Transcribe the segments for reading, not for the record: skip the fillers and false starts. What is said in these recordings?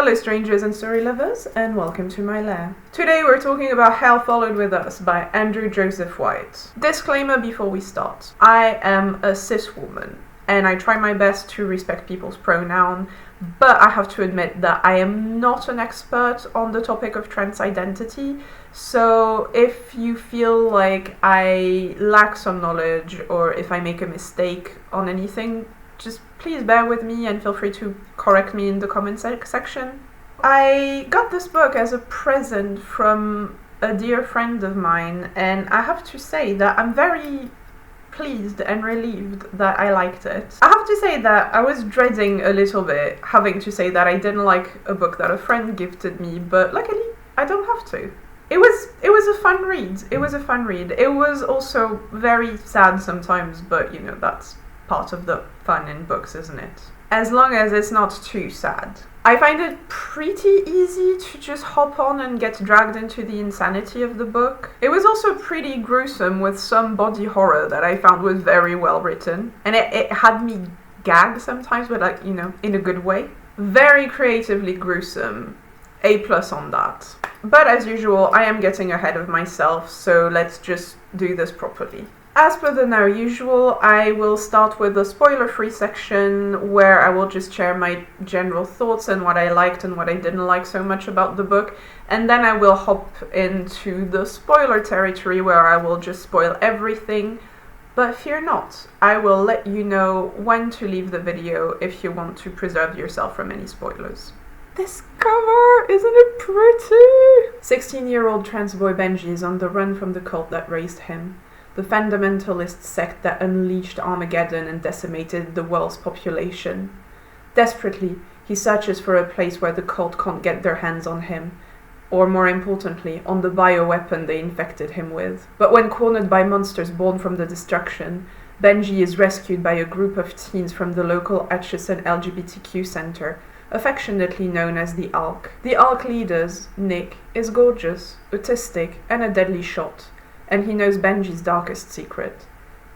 Hello strangers and story lovers, and welcome to my lair. Today we're talking about Hell Followed With Us by Andrew Joseph White. Disclaimer before we start. I am a cis woman, and I try my best to respect people's pronoun, but I have to admit that I am not an expert on the topic of trans identity, so if you feel like I lack some knowledge or if I make a mistake on anything, just please bear with me and feel free to correct me in the comment section. I got this book as a present from a dear friend of mine, and I have to say that I'm very pleased and relieved that I liked it. I have to say that I was dreading a little bit having to say that I didn't like a book that a friend gifted me, but luckily I don't have to. It was a fun read. It was a fun read. It was also very sad sometimes, but you know, that's part of the fun in books, isn't it? As long as it's not too sad. I find it pretty easy to just hop on and get dragged into the insanity of the book. It was also pretty gruesome with some body horror that I found was very well written. And it had me gag sometimes, but like, you know, in a good way. Very creatively gruesome. A+ on that. But as usual, I am getting ahead of myself, so let's just do this properly. As per the now usual, I will start with the spoiler-free section where I will just share my general thoughts and what I liked and what I didn't like so much about the book, and then I will hop into the spoiler territory where I will just spoil everything. But fear not, I will let you know when to leave the video if you want to preserve yourself from any spoilers. This cover, isn't it pretty? 16-year-old trans boy Benji is on the run from the cult that raised him. The fundamentalist sect that unleashed Armageddon and decimated the world's population. Desperately, he searches for a place where the cult can't get their hands on him, or more importantly, on the bioweapon they infected him with. But when cornered by monsters born from the destruction, Benji is rescued by a group of teens from the local Atchison LGBTQ center, affectionately known as the ALC. The ALC leaders, Nick, is gorgeous, autistic, and a deadly shot. And he knows Benji's darkest secret.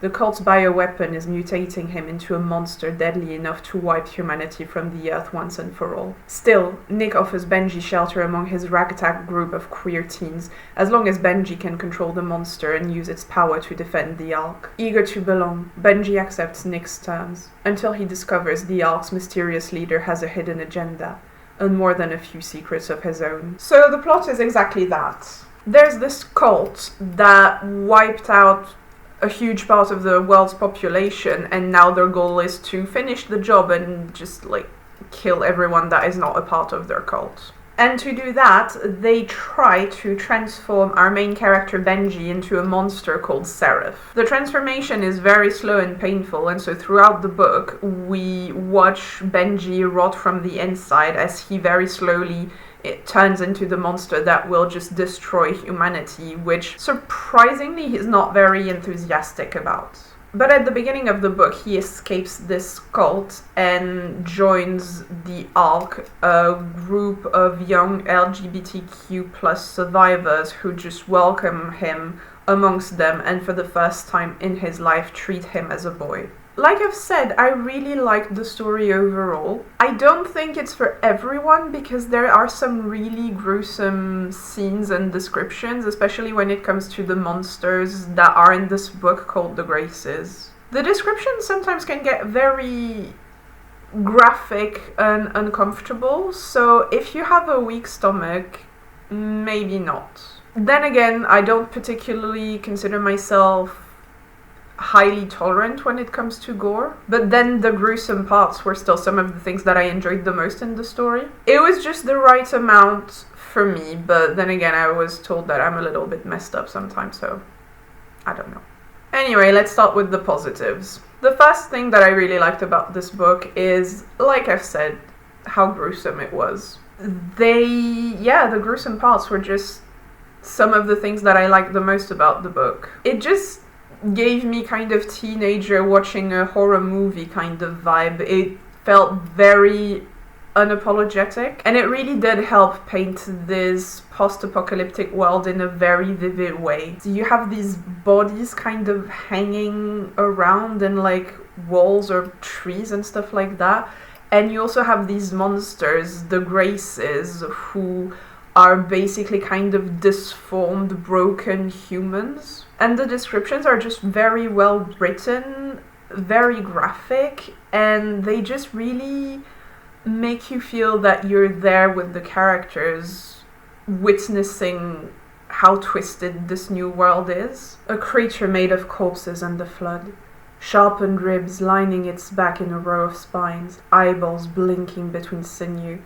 The cult's bioweapon is mutating him into a monster deadly enough to wipe humanity from the earth once and for all. Still, Nick offers Benji shelter among his ragtag group of queer teens, as long as Benji can control the monster and use its power to defend the ALC. Eager to belong, Benji accepts Nick's terms, until he discovers the ALC's mysterious leader has a hidden agenda, and more than a few secrets of his own. So the plot is exactly that. There's this cult that wiped out a huge part of the world's population, and now their goal is to finish the job and just like kill everyone that is not a part of their cult. And to do that, they try to transform our main character Benji into a monster called Seraph. The transformation is very slow and painful, and so throughout the book we watch Benji rot from the inside as he very slowly turns into the monster that will just destroy humanity, which surprisingly he's not very enthusiastic about. But at the beginning of the book, he escapes this cult and joins the ALC, a group of young LGBTQ+ survivors who just welcome him amongst them and for the first time in his life treat him as a boy. Like I've said, I really liked the story overall. I don't think it's for everyone because there are some really gruesome scenes and descriptions, especially when it comes to the monsters that are in this book called The Graces. The descriptions sometimes can get very graphic and uncomfortable, so if you have a weak stomach, maybe not. Then again, I don't particularly consider myself highly tolerant when it comes to gore, but then the gruesome parts were still some of the things that I enjoyed the most in the story. It was just the right amount for me, but then again I was told that I'm a little bit messed up sometimes, so I don't know. Anyway, let's start with the positives. The first thing that I really liked about this book is, like I've said, how gruesome it was. The gruesome parts were just some of the things that I liked the most about the book. It just gave me kind of teenager watching a horror movie kind of vibe. It felt very unapologetic, and it really did help paint this post-apocalyptic world in a very vivid way. So you have these bodies kind of hanging around in like walls or trees and stuff like that, And you also have these monsters, the Graces, who are basically kind of disformed, broken humans. And the descriptions are just very well written, very graphic, and they just really make you feel that you're there with the characters, witnessing how twisted this new world is. A creature made of corpses and the flood. Sharpened ribs lining its back in a row of spines, eyeballs blinking between sinew,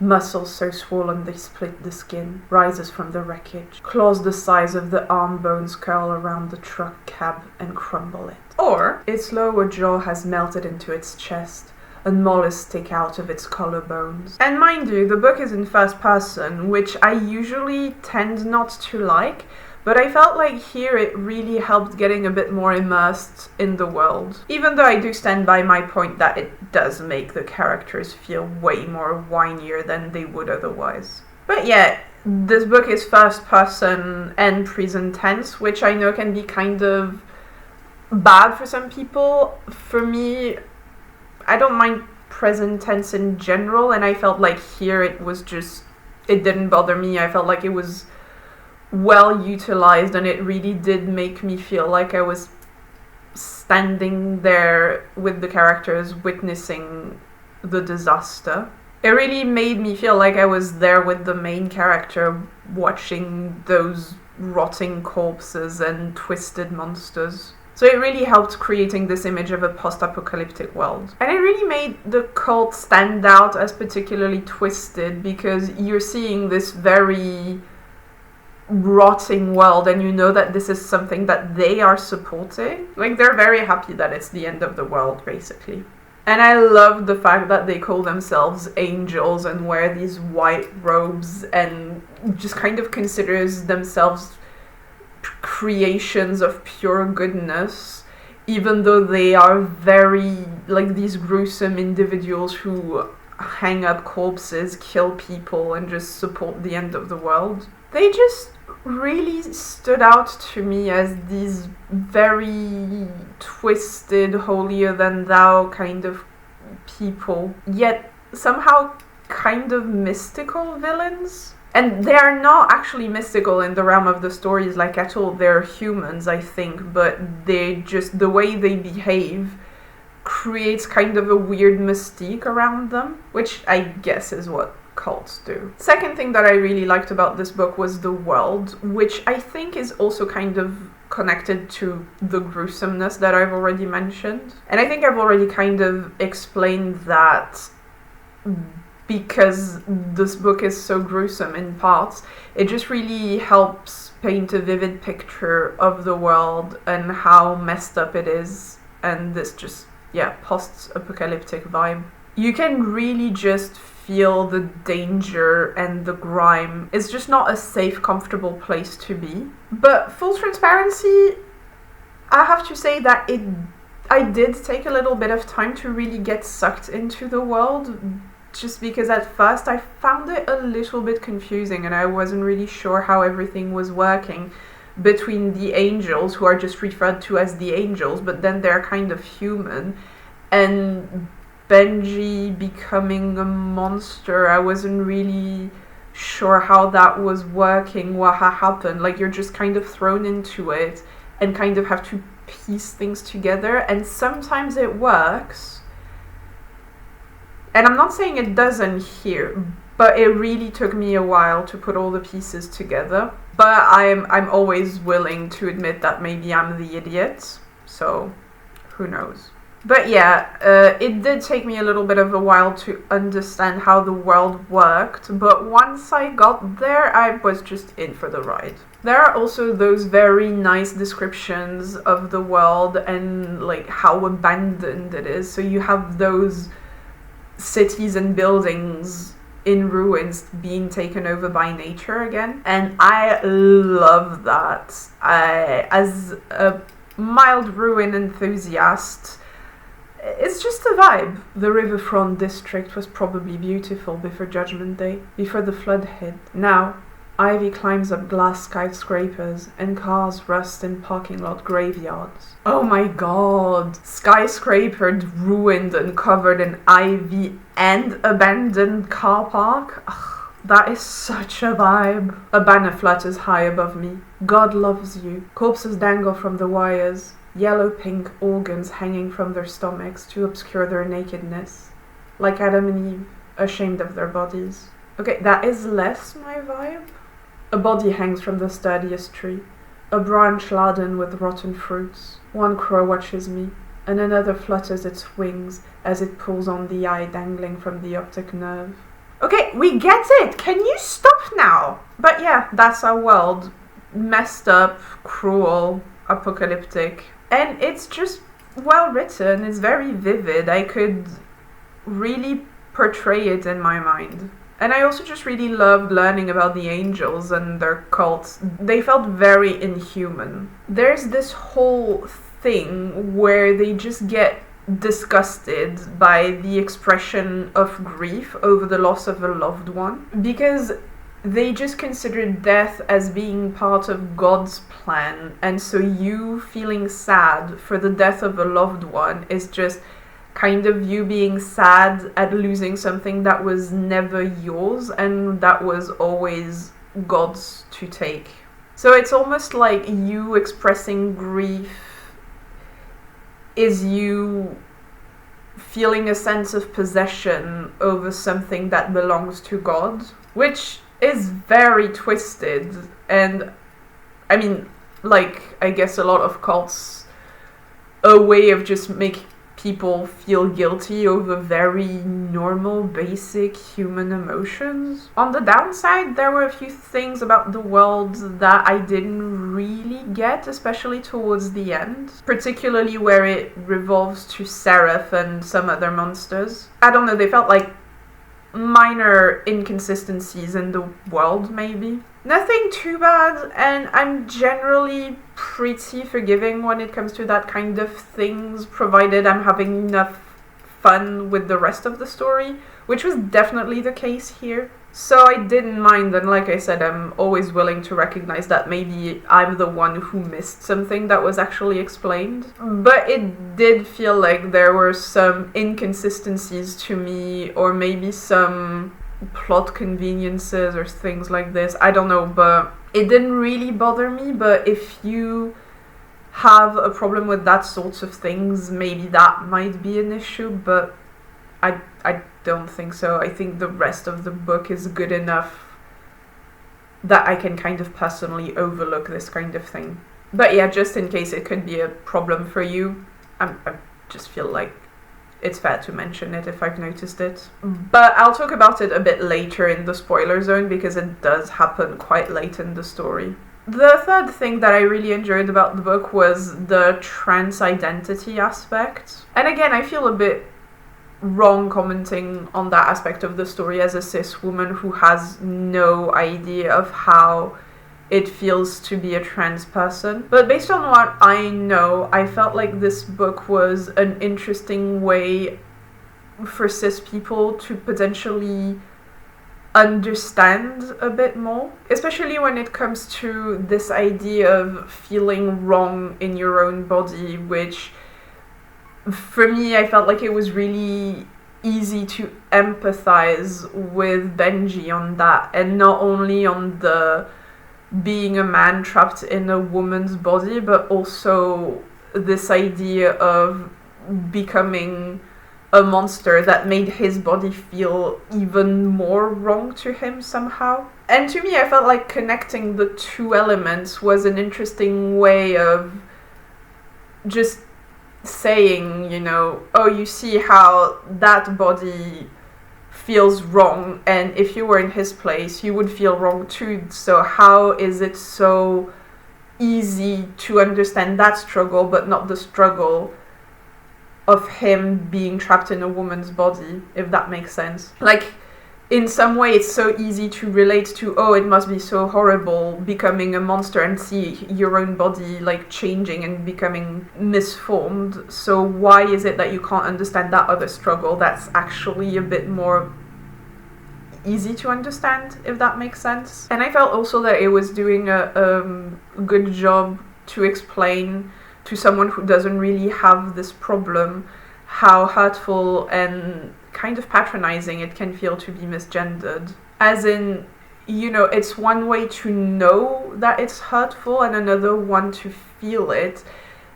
muscles so swollen they split the skin, rises from the wreckage. Claws the size of the arm bones curl around the truck cab and crumble it. Or its lower jaw has melted into its chest, and mollusks stick out of its collarbones. And mind you, the book is in first person, which I usually tend not to like, but I felt like here it really helped getting a bit more immersed in the world. Even though I do stand by my point that it does make the characters feel way more whinier than they would otherwise. But yeah, this book is first person and present tense, which I know can be kind of bad for some people. For me, I don't mind present tense in general, and I felt like here it didn't bother me. I felt like it was well utilized, and it really did make me feel like I was standing there with the characters witnessing the disaster. It really made me feel like I was there with the main character watching those rotting corpses and twisted monsters. So it really helped creating this image of a post-apocalyptic world. And it really made the cult stand out as particularly twisted, because you're seeing this very rotting world and you know that this is something that they are supporting. Like, they're very happy that it's the end of the world, basically. And I love the fact that they call themselves angels and wear these white robes and just kind of considers themselves creations of pure goodness, even though they are very, like, these gruesome individuals who hang up corpses, kill people, and just support the end of the world. They just really stood out to me as these very twisted, holier-than-thou kind of people, yet somehow kind of mystical villains. And they are not actually mystical in the realm of the stories, like, at all. They're humans, I think, but they just, the way they behave creates kind of a weird mystique around them, which I guess is what cults do. Second thing that I really liked about this book was the world, which I think is also kind of connected to the gruesomeness that I've already mentioned. And I think I've already kind of explained that because this book is so gruesome in parts, it just really helps paint a vivid picture of the world and how messed up it is, and this just, yeah, post-apocalyptic vibe. You can really just feel the danger and the grime. It's just not a safe, comfortable place to be. But full transparency, I have to say that I did take a little bit of time to really get sucked into the world, just because at first I found it a little bit confusing and I wasn't really sure how everything was working between the angels, who are just referred to as the angels, but then they're kind of human, and Benji becoming a monster. I wasn't really sure how that was working, what had happened. Like, you're just kind of thrown into it and kind of have to piece things together, and sometimes it works. And I'm not saying it doesn't here, but it really took me a while to put all the pieces together. But I'm always willing to admit that maybe I'm the idiot, so who knows. But yeah, it did take me a little bit of a while to understand how the world worked, but once I got there, I was just in for the ride. There are also those very nice descriptions of the world and, like, how abandoned it is. So you have those cities and buildings in ruins being taken over by nature again, and I love that. As a mild ruin enthusiast, it's just a vibe. The riverfront district was probably beautiful before Judgment Day, before the flood hit. Now, Ivy climbs up glass skyscrapers, and cars rust in parking lot graveyards. Oh my god! Skyscraper ruined and covered in ivy and abandoned car park? Ugh, that is such a vibe. A banner flutters high above me. God loves you. Corpses dangle from the wires. Yellow-pink organs hanging from their stomachs to obscure their nakedness. Like Adam and Eve, ashamed of their bodies. Okay, that is less my vibe. A body hangs from the sturdiest tree, a branch laden with rotten fruits. One crow watches me, and another flutters its wings as it pulls on the eye dangling from the optic nerve. Okay, we get it! Can you stop now? But yeah, that's our world. Messed up, cruel, apocalyptic. And it's just well written, it's very vivid. I could really portray it in my mind. And I also just really loved learning about the angels and their cults. They felt very inhuman. There's this whole thing where they just get disgusted by the expression of grief over the loss of a loved one, because they just consider death as being part of God's plan, and so you feeling sad for the death of a loved one is just kind of you being sad at losing something that was never yours and that was always God's to take. So it's almost like you expressing grief is you feeling a sense of possession over something that belongs to God, which is very twisted. And I mean, like, I guess a lot of cults, a way of just making people feel guilty over very normal, basic human emotions. On the downside, there were a few things about the world that I didn't really get, especially towards the end, particularly where it revolves to Seraph and some other monsters. I don't know, they felt like minor inconsistencies in the world, maybe. Nothing too bad, and I'm generally pretty forgiving when it comes to that kind of things, provided I'm having enough fun with the rest of the story, which was definitely the case here. So I didn't mind, and like I said, I'm always willing to recognize that maybe I'm the one who missed something that was actually explained. But it did feel like there were some inconsistencies to me, or maybe some plot conveniences or things like this. I don't know, but it didn't really bother me. But if you have a problem with that sorts of things, maybe that might be an issue, but I don't think so. I think the rest of the book is good enough that I can kind of personally overlook this kind of thing. But yeah, just in case it could be a problem for you, I just feel like it's fair to mention it if I've noticed it. But I'll talk about it a bit later in the spoiler zone, because it does happen quite late in the story. The third thing that I really enjoyed about the book was the trans identity aspect. And again, I feel a bit wrong commenting on that aspect of the story as a cis woman who has no idea of how it feels to be a trans person. But based on what I know, I felt like this book was an interesting way for cis people to potentially understand a bit more, especially when it comes to this idea of feeling wrong in your own body, which for me, I felt like it was really easy to empathize with Benji on that, and not only on the being a man trapped in a woman's body, but also this idea of becoming a monster that made his body feel even more wrong to him somehow. And to me, I felt like connecting the two elements was an interesting way of just saying, you know, oh, you see how that body feels wrong, and if you were in his place, you would feel wrong too. So how is it so easy to understand that struggle, but not the struggle of him being trapped in a woman's body, if that makes sense? Like, in some way, it's so easy to relate to, oh, it must be so horrible becoming a monster and see your own body, like, changing and becoming misformed. So why is it that you can't understand that other struggle that's actually a bit more easy to understand, if that makes sense. And I felt also that it was doing a good job to explain to someone who doesn't really have this problem how hurtful and kind of patronizing it can feel to be misgendered. As in, you know, it's one way to know that it's hurtful and another one to feel it.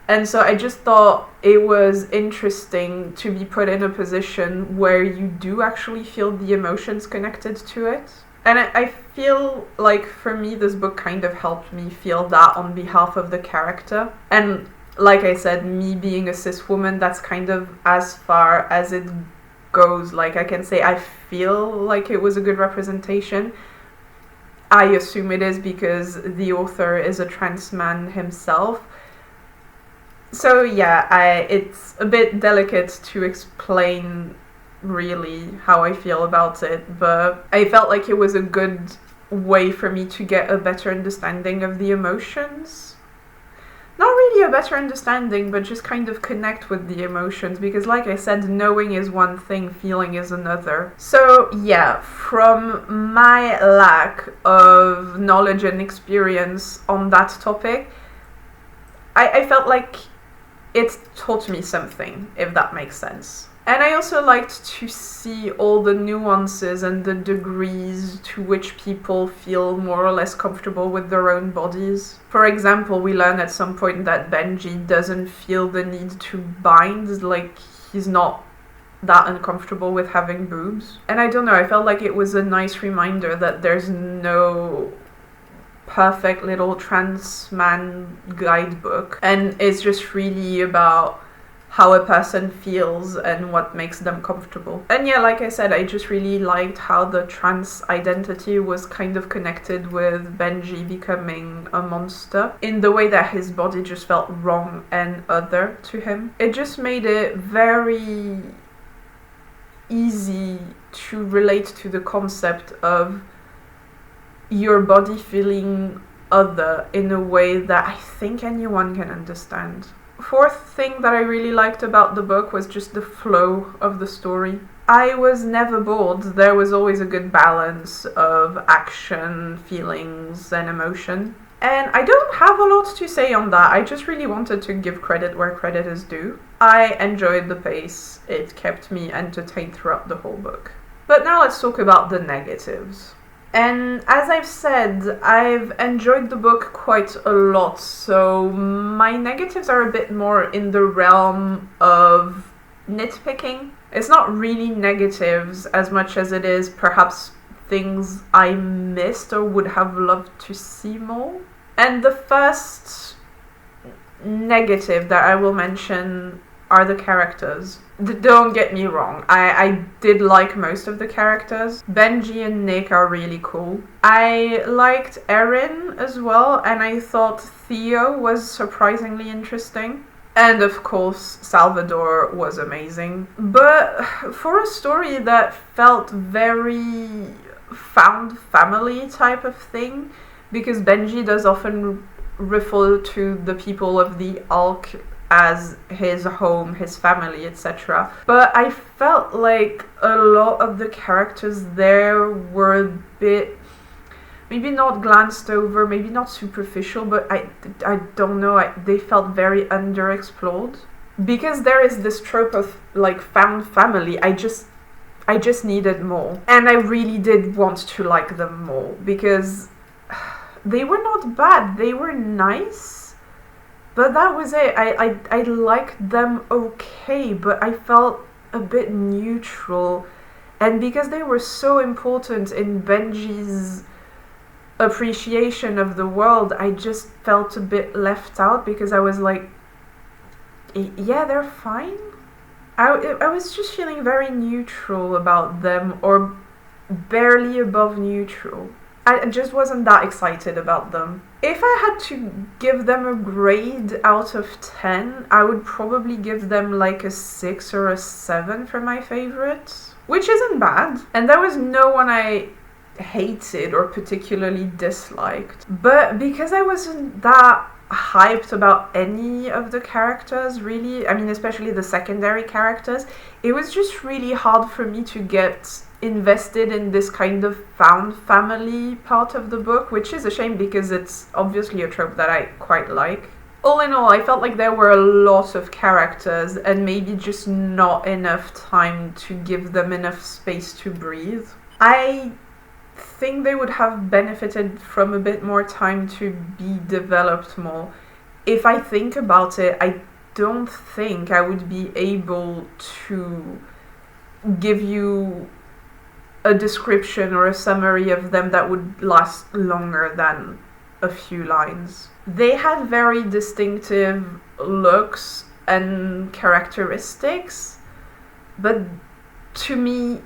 And so I just thought it was interesting to be put in a position where you do actually feel the emotions connected to it. And I feel like for me this book kind of helped me feel that on behalf of the character. And like I said, me being a cis woman, that's kind of as far as it goes. Like I can say I feel like it was a good representation. I assume it is because the author is a trans man himself. So yeah, it's a bit delicate to explain really how I feel about it, but I felt like it was a good way for me to get a better understanding of the emotions. Not really a better understanding, but just kind of connect with the emotions, because like I said, knowing is one thing, feeling is another. So yeah, from my lack of knowledge and experience on that topic, I felt like it taught me something, if that makes sense. And I also liked to see all the nuances and the degrees to which people feel more or less comfortable with their own bodies. For example, we learn at some point that Benji doesn't feel the need to bind, like he's not that uncomfortable with having boobs. And I don't know, I felt like it was a nice reminder that there's no perfect little trans man guidebook, and it's just really about how a person feels and what makes them comfortable. And yeah, like I said, I just really liked how the trans identity was kind of connected with Benji becoming a monster, in the way that his body just felt wrong and other to him. It just made it very easy to relate to the concept of your body feeling other in a way that I think anyone can understand. Fourth thing that I really liked about the book was just the flow of the story. I was never bored. There was always a good balance of action, feelings, and emotion. And I don't have a lot to say on that. I just really wanted to give credit where credit is due. I enjoyed the pace. It kept me entertained throughout the whole book. But now let's talk about the negatives. And as I've said, I've enjoyed the book quite a lot, so my negatives are a bit more in the realm of nitpicking. It's not really negatives as much as it is perhaps things I missed or would have loved to see more. And the first negative that I will mention are the characters. Don't get me wrong, I did like most of the characters. Benji and Nick are really cool. I liked Erin as well, and I thought Theo was surprisingly interesting. And of course, Salvador was amazing. But for a story that felt very found family type of thing, because Benji does often refer to the people of the Alk as his home, his family, etc. But I felt like a lot of the characters there were a bit, maybe not glanced over, maybe not superficial, but I don't know, they felt very underexplored. Because there is this trope of like found family, I just needed more. And I really did want to like them more, because they were not bad, they were nice. But that was it. I liked them okay, but I felt a bit neutral. And because they were so important in Benji's appreciation of the world, I just felt a bit left out, because I was like, yeah, they're fine. I was just feeling very neutral about them, or barely above neutral. I just wasn't that excited about them. If I had to give them a grade out of 10, I would probably give them like a 6 or a 7 for my favorites, which isn't bad. And there was no one I hated or particularly disliked. But because I wasn't that hyped about any of the characters, really, I mean, especially the secondary characters, it was just really hard for me to get invested in this kind of found family part of the book, which is a shame because it's obviously a trope that I quite like. All in all, I felt like there were a lot of characters and maybe just not enough time to give them enough space to breathe. I think they would have benefited from a bit more time to be developed more. If I think about it, I don't think I would be able to give you a description or a summary of them that would last longer than a few lines. They had very distinctive looks and characteristics, but to me,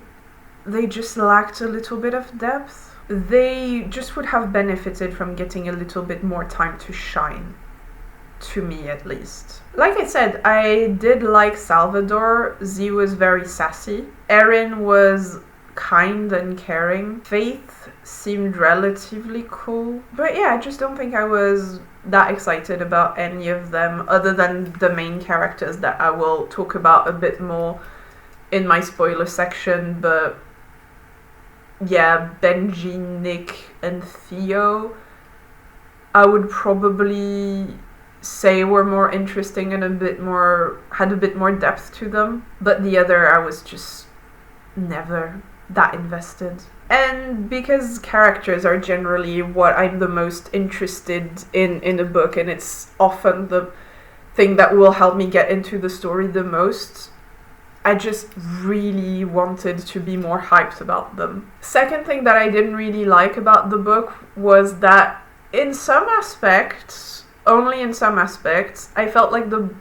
they just lacked a little bit of depth. They just would have benefited from getting a little bit more time to shine. To me, at least. Like I said, I did like Salvador. Z was very sassy. Erin was kind and caring. Faith seemed relatively cool. But yeah, I just don't think I was that excited about any of them other than the main characters that I will talk about a bit more in my spoiler section. But yeah, Benji, Nick, and Theo, I would probably say were more interesting and had a bit more depth to them, but the other I was just never that invested. And because characters are generally what I'm the most interested in a book, and it's often the thing that will help me get into the story the most, I just really wanted to be more hyped about them. Second thing that I didn't really like about the book was that in some aspects, only in some aspects, I felt like the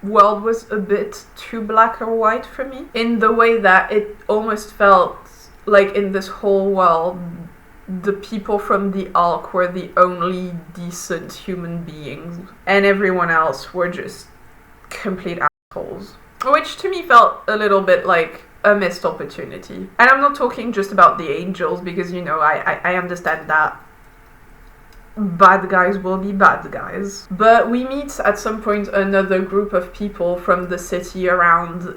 world was a bit too black or white for me, in the way that it almost felt like in this whole world, the people from the Ark were the only decent human beings, and everyone else were just complete assholes. Which to me felt a little bit like a missed opportunity. And I'm not talking just about the angels, because, you know, I understand that bad guys will be bad guys. But we meet at some point another group of people from the city around,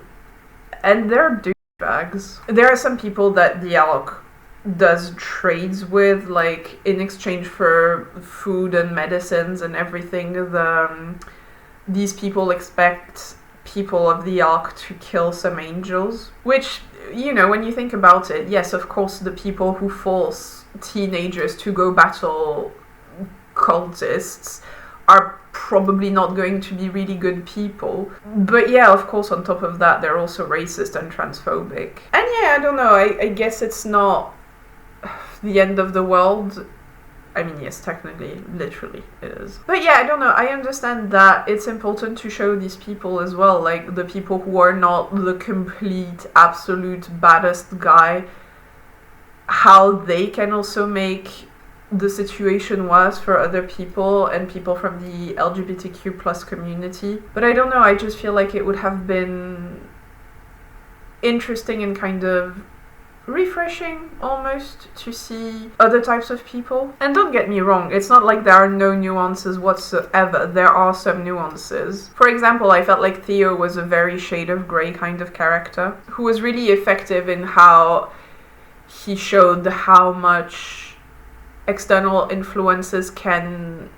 and they're douchebags. There are some people that the Alk does trades with, like in exchange for food and medicines and everything. These people expect people of the Ark to kill some angels, which, you know, when you think about it, yes, of course, the people who force teenagers to go battle cultists are probably not going to be really good people. But yeah, of course, on top of that, they're also racist and transphobic. And yeah, I don't know, I guess it's not the end of the world. I mean, yes, technically, literally, it is. But yeah, I don't know, I understand that it's important to show these people as well, like the people who are not the complete, absolute baddest guy, how they can also make the situation worse for other people and people from the LGBTQ plus community. But I don't know, I just feel like it would have been interesting and kind of refreshing almost to see other types of people. And don't get me wrong, it's not like there are no nuances whatsoever. There are some nuances. For example, I felt like Theo was a very shade of grey kind of character who was really effective in how he showed how much external influences can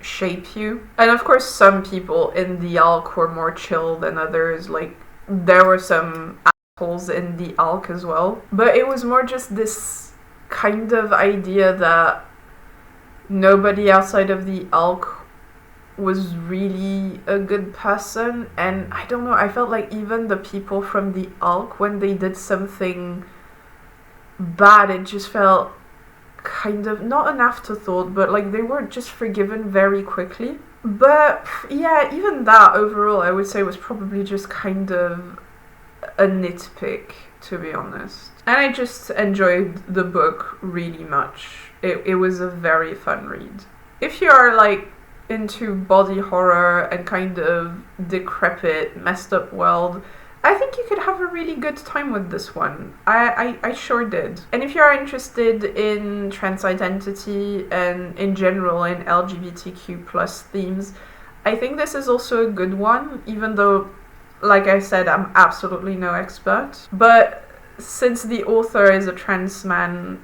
shape you. And of course, some people in the Alk were more chill than others. Like, there were some assholes in the Alk as well. But it was more just this kind of idea that nobody outside of the Alk was really a good person. And I don't know, I felt like even the people from the Alk, when they did something bad, it just felt kind of not an afterthought, but like they were just forgiven very quickly. But yeah, even that overall I would say was probably just kind of a nitpick, to be honest. And I just enjoyed the book really much. It was a very fun read. If you are like into body horror and kind of decrepit, messed up world, I think you could have a really good time with this one. I sure did. And if you are interested in trans identity and in general in LGBTQ plus themes, I think this is also a good one, even though, like I said, I'm absolutely no expert. But since the author is a trans man,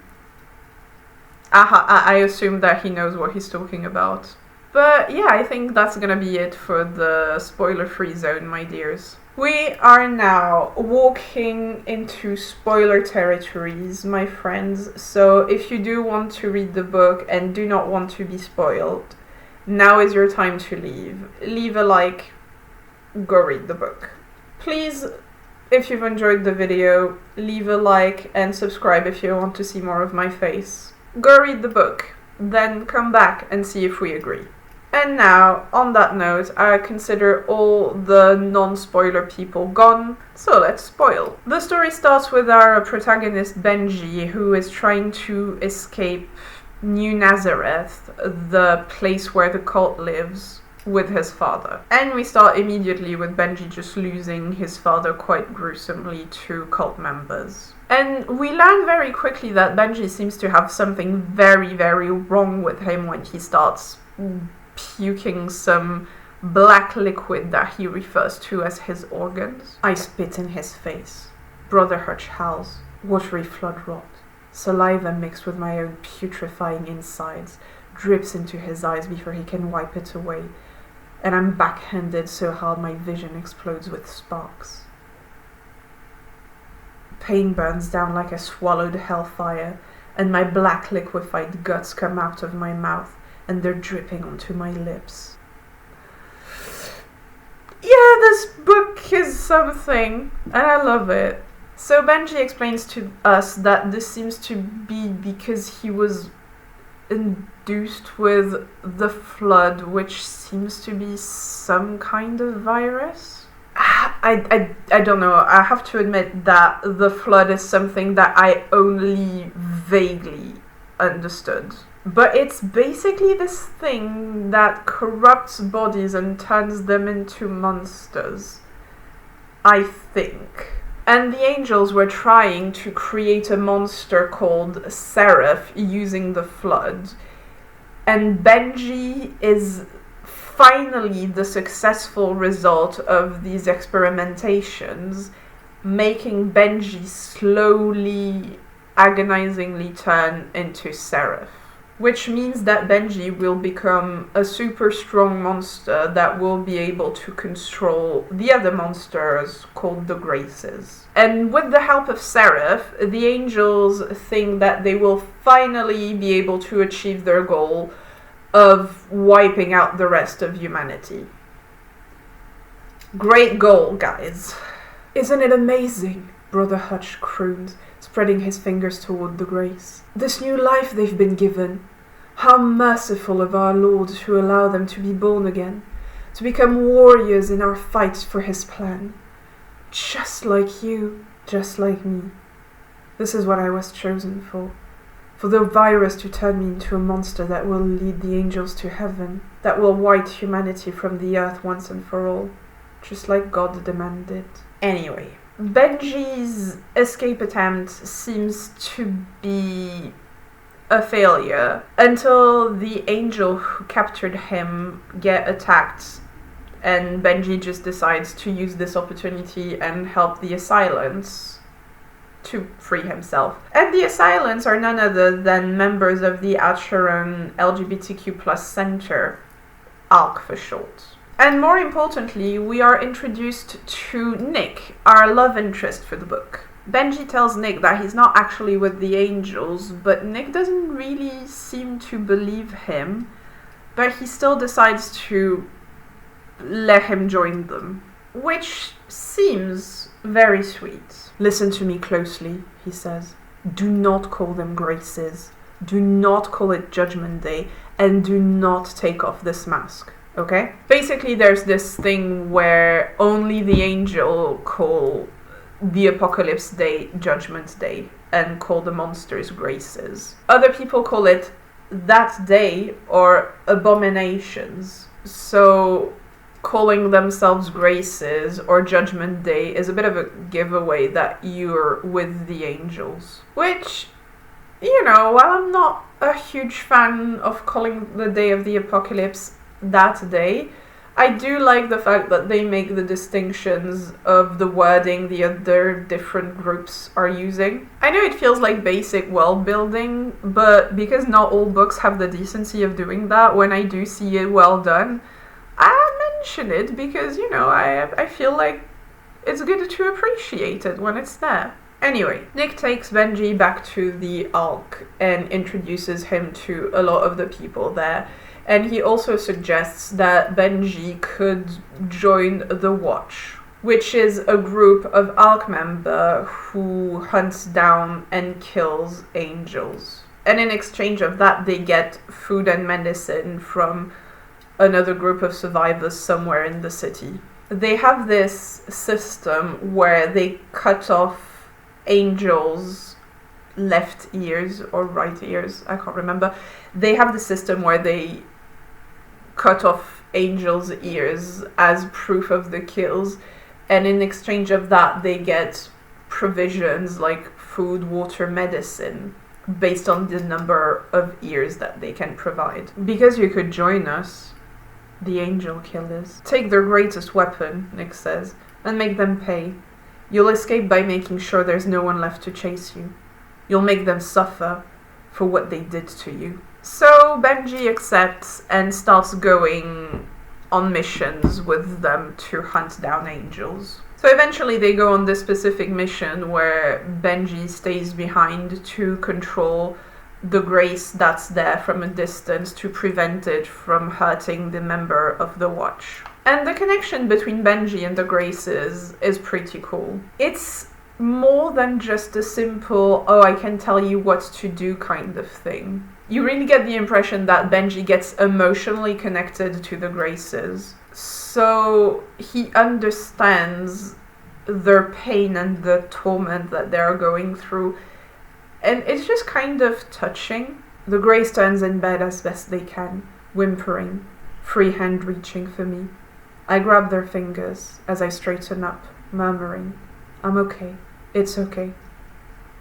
I assume that he knows what he's talking about. But yeah, I think that's gonna be it for the spoiler-free zone, my dears. We are now walking into spoiler territories, my friends. So if you do want to read the book and do not want to be spoiled, now is your time to leave. Leave a like, go read the book. Please, if you've enjoyed the video, leave a like and subscribe if you want to see more of my face. Go read the book, then come back and see if we agree. And now, on that note, I consider all the non-spoiler people gone, so let's spoil. The story starts with our protagonist Benji, who is trying to escape New Nazareth, the place where the cult lives, with his father. And we start immediately with Benji just losing his father quite gruesomely to cult members. And we learn very quickly that Benji seems to have something very, very wrong with him when he starts puking some black liquid that he refers to as his organs. I spit in his face. Brother Hutch howls. Watery flood rot. Saliva mixed with my own putrefying insides drips into his eyes before he can wipe it away. And I'm backhanded so hard my vision explodes with sparks. Pain burns down like a swallowed hellfire, and my black liquefied guts come out of my mouth, and they're dripping onto my lips. Yeah, this book is something, and I love it. So Benji explains to us that this seems to be because he was induced with the flood, which seems to be some kind of virus. I don't know. I have to admit that the flood is something that I only vaguely understood. But it's basically this thing that corrupts bodies and turns them into monsters, I think. And the angels were trying to create a monster called Seraph using the flood. And Benji is finally the successful result of these experimentations, making Benji slowly, agonizingly turn into Seraph. Which means that Benji will become a super strong monster that will be able to control the other monsters called the Graces. And with the help of Seraph, the angels think that they will finally be able to achieve their goal of wiping out the rest of humanity. Great goal, guys. Isn't it amazing? Brother Hutch crooned, spreading his fingers toward the Grace. This new life they've been given. How merciful of our Lord to allow them to be born again, to become warriors in our fight for his plan. Just like you, just like me. This is what I was chosen for the virus to turn me into a monster that will lead the angels to heaven, that will wipe humanity from the earth once and for all, just like God demanded. Anyway, Benji's escape attempt seems to be a failure until the angel who captured him get attacked, and Benji just decides to use this opportunity and help the assailants to free himself. And the assailants are none other than members of the Acheron LGBTQ+ Center, ALC for short. And more importantly, we are introduced to Nick, our love interest for the book. Benji tells Nick that he's not actually with the angels, but Nick doesn't really seem to believe him, but he still decides to let him join them, which seems very sweet. Listen to me closely, he says. Do not call them Graces. Do not call it Judgment Day, and do not take off this mask. Okay? Basically, there's this thing where only the angel call the Apocalypse Day Judgment Day and call the monsters Graces. Other people call it that day or abominations. So calling themselves Graces or Judgment Day is a bit of a giveaway that you're with the angels. Which, you know, while I'm not a huge fan of calling the day of the apocalypse that day, I do like the fact that they make the distinctions of the wording the other different groups are using. I know it feels like basic world building, but because not all books have the decency of doing that, when I do see it well done, I mention it because, I feel like it's good to appreciate it when it's there. Anyway, Nick takes Benji back to the Ark and introduces him to a lot of the people there. And he also suggests that Benji could join the Watch, which is a group of Ark members who hunts down and kills angels. And in exchange of that, they get food and medicine from another group of survivors somewhere in the city. They have this system where they cut off angels' left ears or right ears, I can't remember. They have the system where they cut off angels' ears as proof of the kills, and in exchange of that they get provisions like food, water, medicine based on the number of ears that they can provide. Because you could join us, the angel killers. Take their greatest weapon, Nick says, and make them pay. You'll escape by making sure there's no one left to chase you. You'll make them suffer for what they did to you. So Benji accepts and starts going on missions with them to hunt down angels. So eventually they go on this specific mission where Benji stays behind to control the grace that's there from a distance to prevent it from hurting the member of the Watch. And the connection between Benji and the Graces is pretty cool. It's more than just a simple, I can tell you what to do kind of thing. You really get the impression that Benji gets emotionally connected to the Graces. So he understands their pain and the torment that they're going through. And it's just kind of touching. The Grace turns in bed as best they can, whimpering, free hand reaching for me. I grab their fingers as I straighten up, murmuring, I'm okay. It's okay.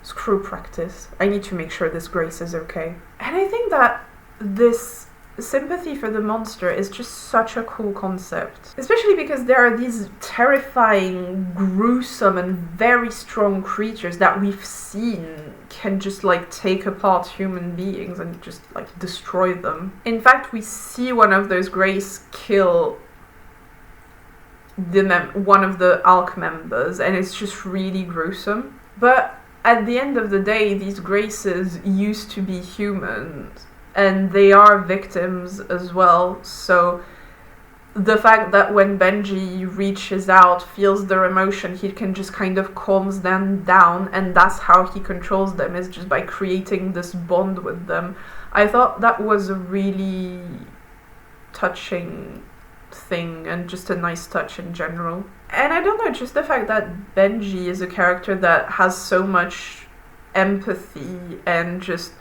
Screw practice. I need to make sure this Grace is okay. And I think that this sympathy for the monster is just such a cool concept. Especially because there are these terrifying, gruesome, and very strong creatures that we've seen can just take apart human beings and just destroy them. In fact, we see one of those Grace kill one of the Ark members, and it's just really gruesome. But at the end of the day, these Graces used to be humans, and they are victims as well. So the fact that when Benji reaches out, feels their emotion, he can just kind of calms them down, and that's how he controls them, is just by creating this bond with them. I thought that was a really touching thing and just a nice touch in general. And I don't know, just the fact that Benji is a character that has so much empathy and just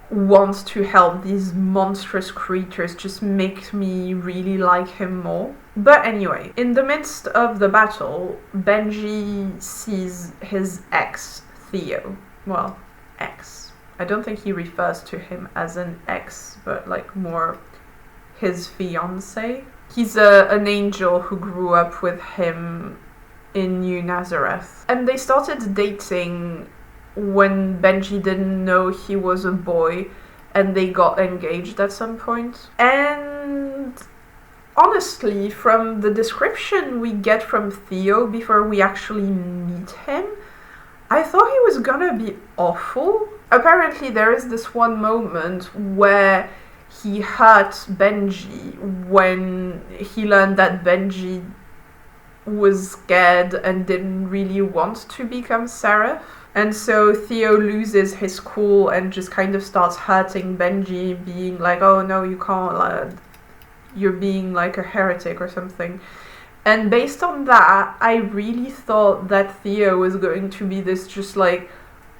wants to help these monstrous creatures just makes me really like him more. But anyway, in the midst of the battle, Benji sees his ex, Theo. Well, ex. I don't think he refers to him as an ex, but more his fiancé. He's an angel who grew up with him in New Nazareth. And they started dating when Benji didn't know he was a boy, and they got engaged at some point. And honestly, from the description we get from Theo before we actually meet him, I thought he was gonna be awful. Apparently there is this one moment where he hurt Benji when he learned that Benji was scared and didn't really want to become Seraph. And so Theo loses his cool and just kind of starts hurting Benji, being like, oh no, you can't, you're being like a heretic or something. And based on that, I really thought that Theo was going to be this just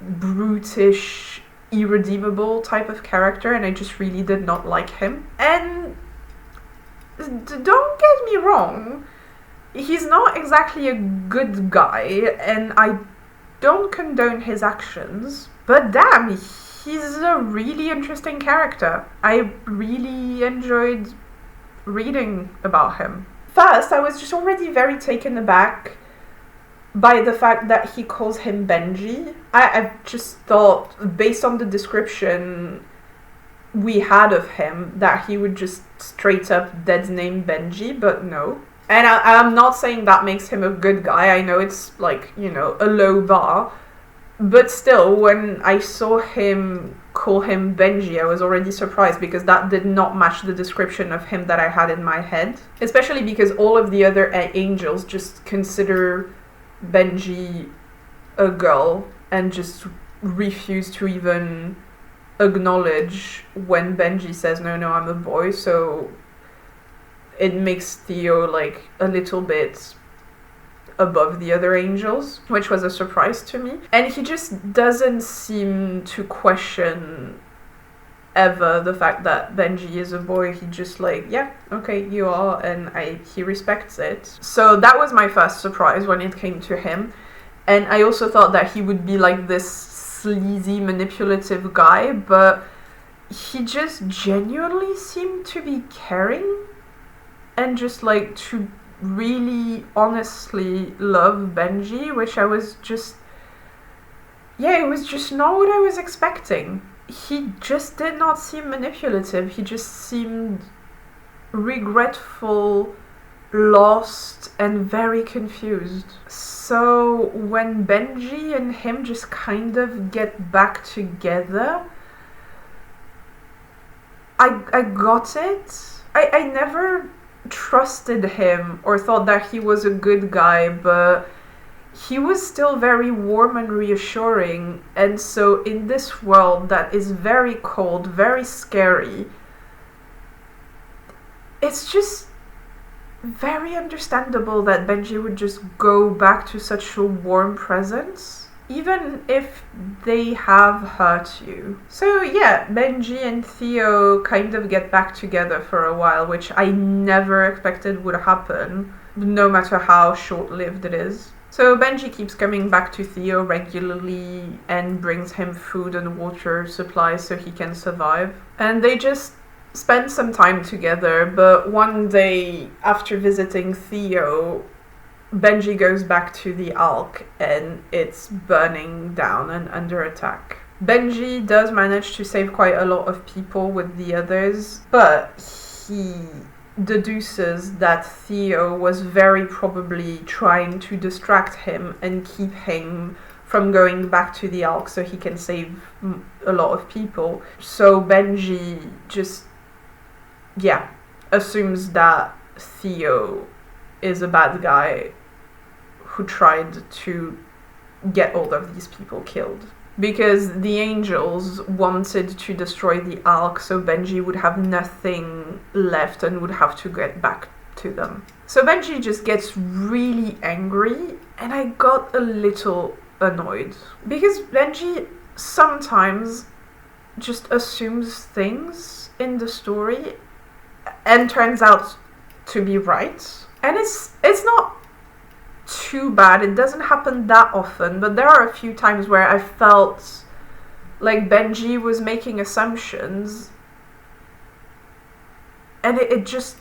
brutish, irredeemable type of character, and I just really did not like him. And don't get me wrong, he's not exactly a good guy, and I don't condone his actions, but damn, he's a really interesting character. I really enjoyed reading about him. First, I was just already very taken aback by the fact that he calls him Benji. I just thought, based on the description we had of him, that he would just straight up dead name Benji, but no. And I'm not saying that makes him a good guy. I know it's like, you know, a low bar. But still, when I saw him call him Benji, I was already surprised because that did not match the description of him that I had in my head. Especially because all of the other angels just consider Benji a girl and just refuse to even acknowledge when Benji says, no, I'm a boy. So it makes Theo like a little bit above the other angels, which was a surprise to me. And he just doesn't seem to question ever the fact that Benji is a boy. He just like, yeah, okay, you are, and he respects it. So that was my first surprise when it came to him. And I also thought that he would be like this sleazy, manipulative guy, but he just genuinely seemed to be caring and just like to really honestly love Benji, which I was just, it was just not what I was expecting. He just did not seem manipulative. He just seemed regretful, lost, and very confused. So when Benji and him just kind of get back together, I got it. I never trusted him or thought that he was a good guy, but he was still very warm and reassuring. And so in this world that is very cold, very scary, it's just very understandable that Benji would just go back to such a warm presence, even if they have hurt you. So yeah, Benji and Theo kind of get back together for a while, which I never expected would happen, no matter how short-lived it is. So Benji keeps coming back to Theo regularly and brings him food and water supplies so he can survive. And they just spend some time together, but one day after visiting Theo, Benji goes back to the Alk and it's burning down and under attack. Benji does manage to save quite a lot of people with the others, but he deduces that Theo was very probably trying to distract him and keep him from going back to the Alk so he can save a lot of people. So Benji just, assumes that Theo is a bad guy who tried to get all of these people killed. Because the angels wanted to destroy the Alk, so Benji would have nothing left and would have to get back to them. So Benji just gets really angry, and I got a little annoyed. Because Benji sometimes just assumes things in the story and turns out to be right. And it's not too bad. It doesn't happen that often, but there are a few times where I felt like Benji was making assumptions, and it just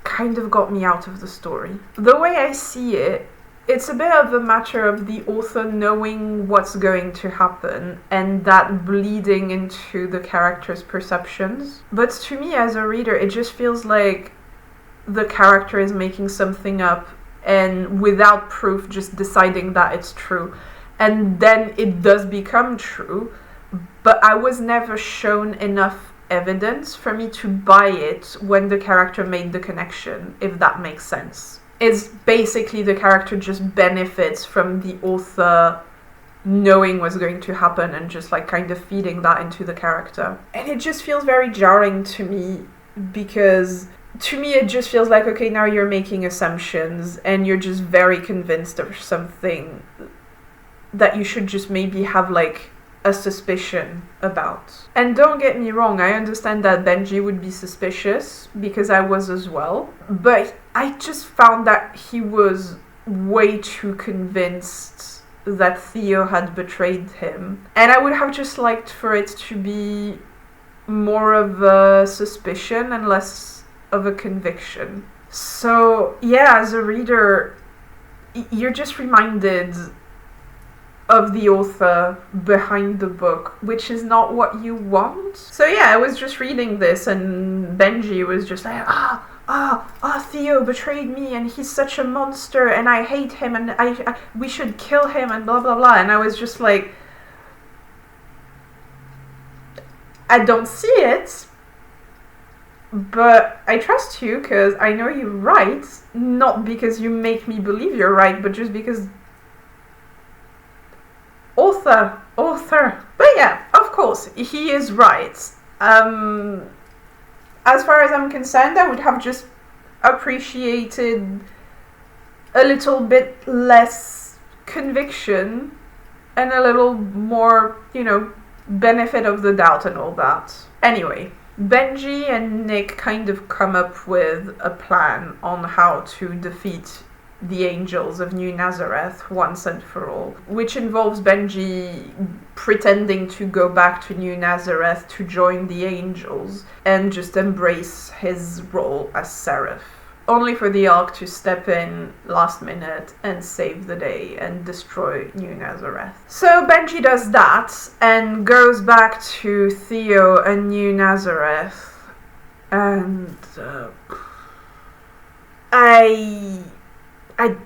kind of got me out of the story. The way I see it, it's a bit of a matter of the author knowing what's going to happen and that bleeding into the character's perceptions. But to me as a reader, it just feels like the character is making something up and without proof just deciding that it's true. And then it does become true, but I was never shown enough evidence for me to buy it when the character made the connection, if that makes sense. It's basically the character just benefits from the author knowing what's going to happen and just like kind of feeding that into the character. And it just feels very jarring to me, because to me it just feels like, okay, now you're making assumptions and you're just very convinced of something that you should just maybe have like a suspicion about. And don't get me wrong, I understand that Benji would be suspicious, because I was as well, but I just found that he was way too convinced that Theo had betrayed him. And I would have just liked for it to be more of a suspicion and less of a conviction. So yeah, as a reader, you're just reminded of the author behind the book, which is not what you want. So yeah, I was just reading this and Benji was just like, Theo betrayed me and he's such a monster and I hate him and we should kill him and blah blah blah. And I was just like, I don't see it, but I trust you because I know you're right, not because you make me believe you're right, but just because author. But yeah, of course, he is right. As far as I'm concerned, I would have just appreciated a little bit less conviction and a little more, benefit of the doubt and all that. Anyway, Benji and Nick kind of come up with a plan on how to defeat the angels of New Nazareth once and for all, which involves Benji pretending to go back to New Nazareth to join the angels and just embrace his role as Seraph, only for the Ark to step in last minute and save the day and destroy New Nazareth. So Benji does that and goes back to Theo and New Nazareth, and I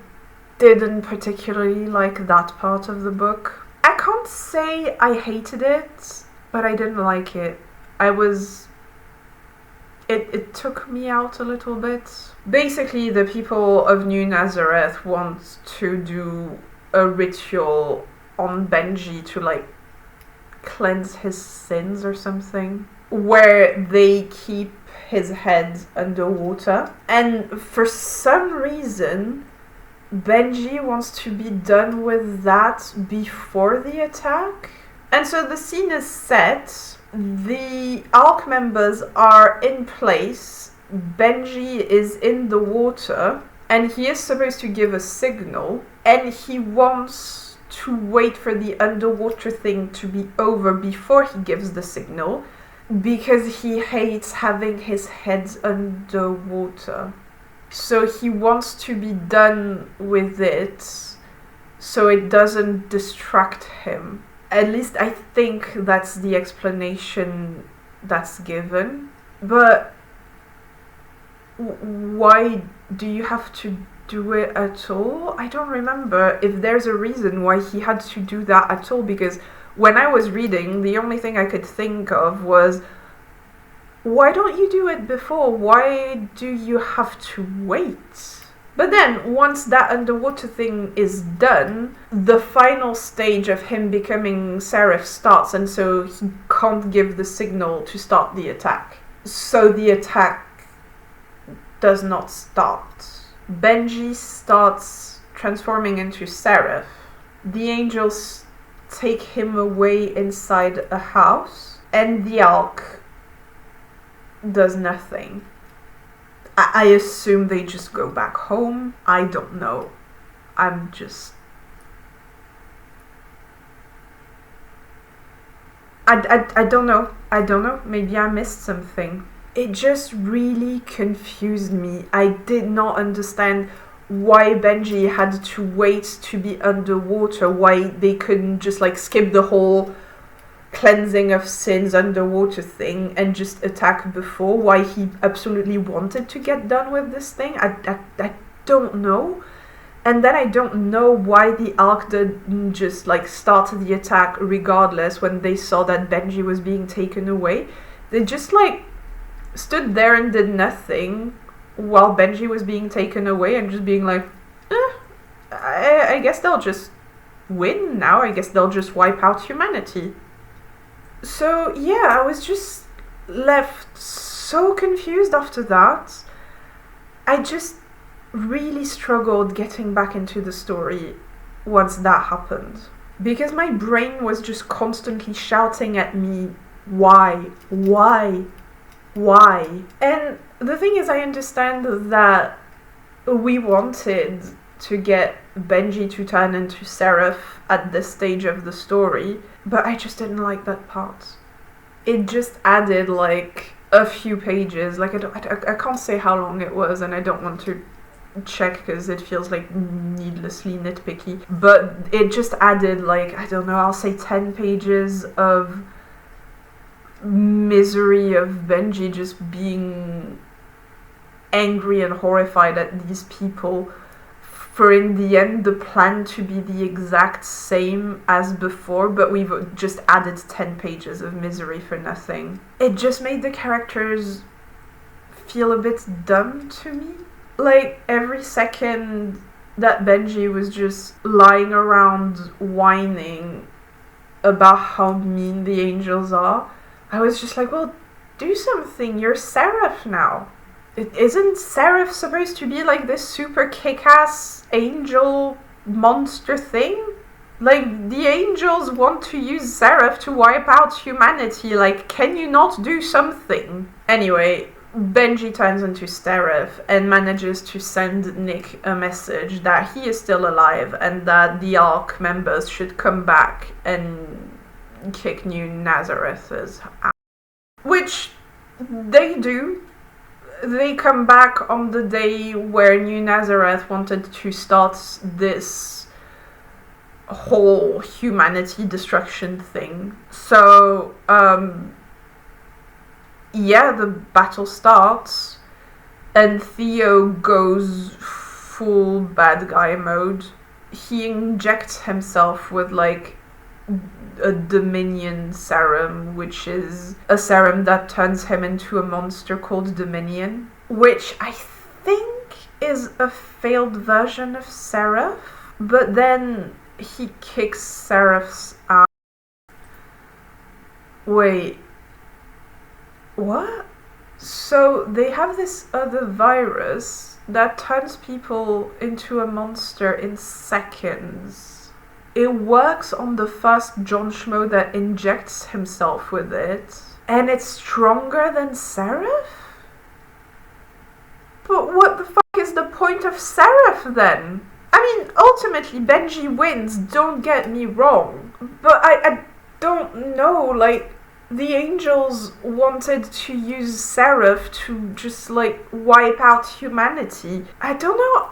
didn't particularly like that part of the book. I can't say I hated it, but I didn't like it. It took me out a little bit. Basically, the people of New Nazareth want to do a ritual on Benji to, cleanse his sins or something, where they keep his head underwater. And for some reason, Benji wants to be done with that before the attack. And so the scene is set. The Ark members are in place. Benji is in the water. And he is supposed to give a signal. And he wants to wait for the underwater thing to be over before he gives the signal, because he hates having his head underwater. So he wants to be done with it so it doesn't distract him. At least I think that's the explanation that's given. But why do you have to do it at all? I don't remember if there's a reason why he had to do that at all, because when I was reading, the only thing I could think of was, why don't you do it before? Why do you have to wait? But then, once that underwater thing is done, the final stage of him becoming Seraph starts, and so he can't give the signal to start the attack. So the attack does not start. Benji starts transforming into Seraph. The angels take him away inside a house, and the Ark does nothing. I assume they just go back home. I don't know. I don't know. I don't know. Maybe I missed something. It just really confused me. I did not understand why Benji had to wait to be underwater, why they couldn't just skip the whole cleansing of sins underwater thing and just attack before, why he absolutely wanted to get done with this thing. I don't know. And then I don't know why the Ark didn't just start the attack regardless when they saw that Benji was being taken away. They just stood there and did nothing while Benji was being taken away and just being I guess they'll just win now. I guess they'll just wipe out humanity. So yeah, I was just left so confused after that. I just really struggled getting back into the story once that happened, because my brain was just constantly shouting at me, why? And the thing is, I understand that we wanted to get Benji to turn into Seraph at this stage of the story, but I just didn't like that part. It just added a few pages. Like I can't say how long it was, and I don't want to check because it feels like needlessly nitpicky. But it just added, like, I don't know, I'll say 10 pages of misery of Benji just being angry and horrified at these people for, in the end, the plan to be the exact same as before, but we've just added 10 pages of misery for nothing. It just made the characters feel a bit dumb to me. Like, every second that Benji was just lying around whining about how mean the angels are, I was just like, well, do something, you're Seraph now. Isn't Seraph supposed to be like this super kick-ass angel monster thing? Like, the angels want to use Seraph to wipe out humanity. Like, can you not do something? Anyway, Benji turns into Seraph and manages to send Nick a message that he is still alive and that the Ark members should come back and kick New Nazareth's ass. Which they do. They come back on the day where New Nazareth wanted to start this whole humanity destruction thing. So, yeah, the battle starts, and Theo goes full bad guy mode. He injects himself with, like, a Dominion serum, which is a serum that turns him into a monster called Dominion, which I think is a failed version of Seraph, but then he kicks Seraph's ass. Wait, what? So they have this other virus that turns people into a monster in seconds. It works on the first John Schmo that injects himself with it, and it's stronger than Seraph? But what the fuck is the point of Seraph then? I mean, ultimately Benji wins, don't get me wrong, but I don't know, like, the angels wanted to use Seraph to just, like, wipe out humanity. I don't know,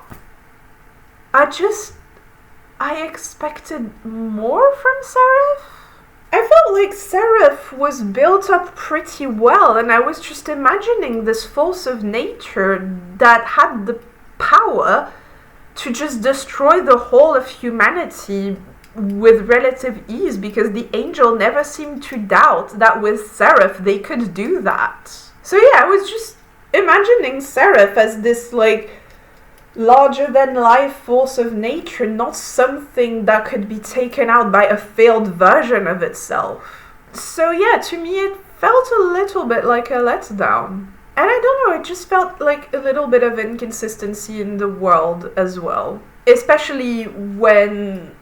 I expected more from Seraph. I felt like Seraph was built up pretty well, and I was just imagining this force of nature that had the power to just destroy the whole of humanity with relative ease, because the angel never seemed to doubt that with Seraph they could do that. So yeah, I was just imagining Seraph as this, like, larger-than-life force of nature, not something that could be taken out by a failed version of itself. So yeah, to me it felt a little bit like a letdown. And I don't know, it just felt like a little bit of inconsistency in the world as well. Especially when,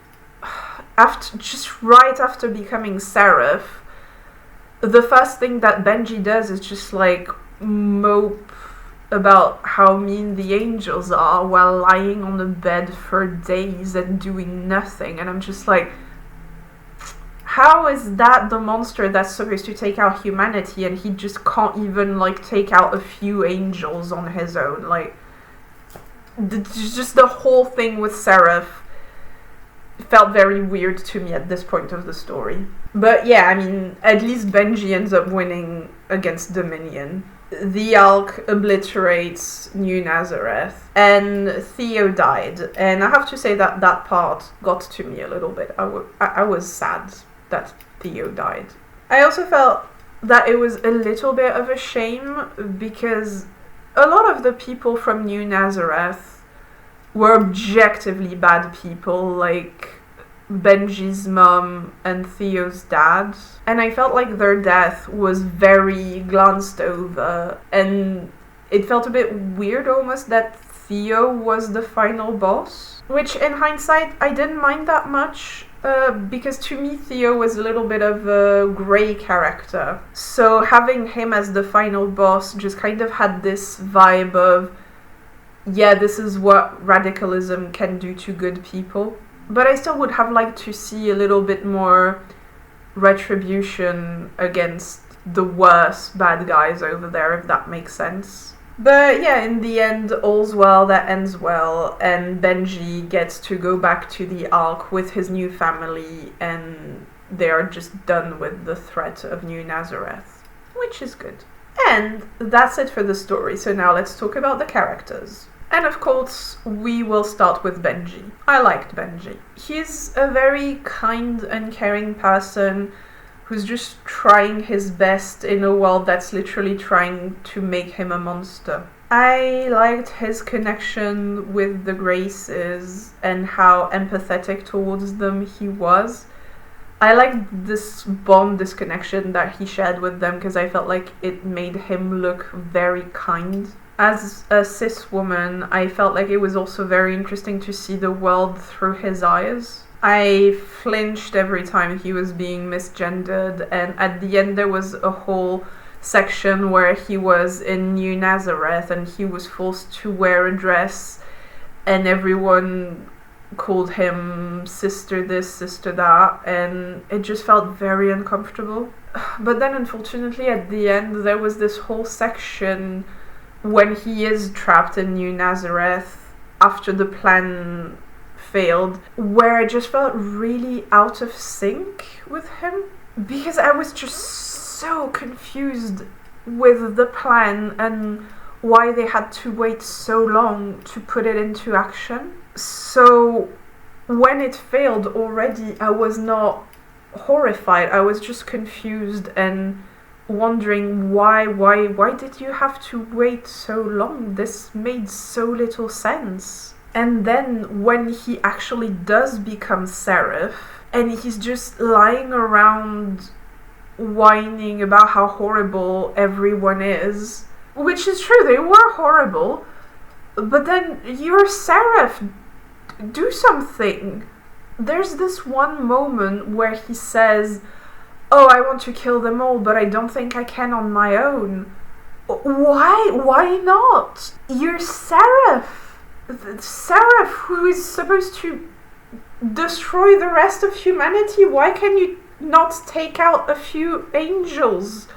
just right after becoming Seraph, the first thing that Benji does is just, like, mope about how mean the angels are while lying on the bed for days and doing nothing. And I'm just like, how is that the monster that's supposed to take out humanity, and he just can't even, like, take out a few angels on his own? Like, just the whole thing with Seraph felt very weird to me at this point of the story. But yeah, I mean, at least Benji ends up winning against Dominion. The Ark obliterates New Nazareth, and Theo died. And I have to say that that part got to me a little bit. I was sad that Theo died. I also felt that it was a little bit of a shame, because a lot of the people from New Nazareth were objectively bad people, like Benji's mom and Theo's dad, and I felt like their death was very glanced over, and it felt a bit weird almost that Theo was the final boss, which in hindsight I didn't mind that much, because to me Theo was a little bit of a grey character, so having him as the final boss just kind of had this vibe of, yeah, this is what radicalism can do to good people. But I still would have liked to see a little bit more retribution against the worst bad guys over there, if that makes sense. But yeah, in the end, all's well that ends well, and Benji gets to go back to the Ark with his new family, and they are just done with the threat of New Nazareth, which is good. And that's it for the story, so now let's talk about the characters. And of course, we will start with Benji. I liked Benji. He's a very kind and caring person who's just trying his best in a world that's literally trying to make him a monster. I liked his connection with the Graces and how empathetic towards them he was. I liked this bond, this connection that he shared with them, because I felt like it made him look very kind. As a cis woman, I felt like it was also very interesting to see the world through his eyes. I flinched every time he was being misgendered, and at the end there was a whole section where he was in New Nazareth and he was forced to wear a dress, and everyone called him sister this, sister that, and it just felt very uncomfortable. But then unfortunately at the end there was this whole section when he is trapped in New Nazareth after the plan failed, where I just felt really out of sync with him, because I was just so confused with the plan and why they had to wait so long to put it into action. So when it failed already, I was not horrified, I was just confused and wondering why did you have to wait so long? This made so little sense. And then when he actually does become Seraph, and he's just lying around whining about how horrible everyone is, which is true, they were horrible, but then you're Seraph, do something. There's this one moment where he says, "Oh, I want to kill them all, but I don't think I can on my own." Why not? You're Seraph. Seraph, who is supposed to destroy the rest of humanity. Why can you not take out a few angels?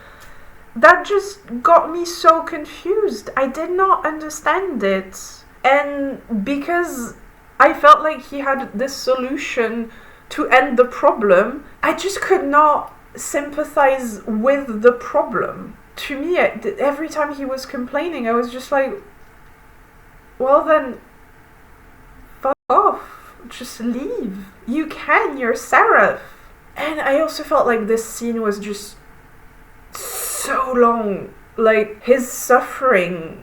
That just got me so confused. I did not understand it. And because I felt like he had this solution to end the problem, I just could not sympathize with the problem. To me, every time he was complaining, I was just like, well then, fuck off, just leave. You can, you're Seraph. And I also felt like this scene was just so long. Like, his suffering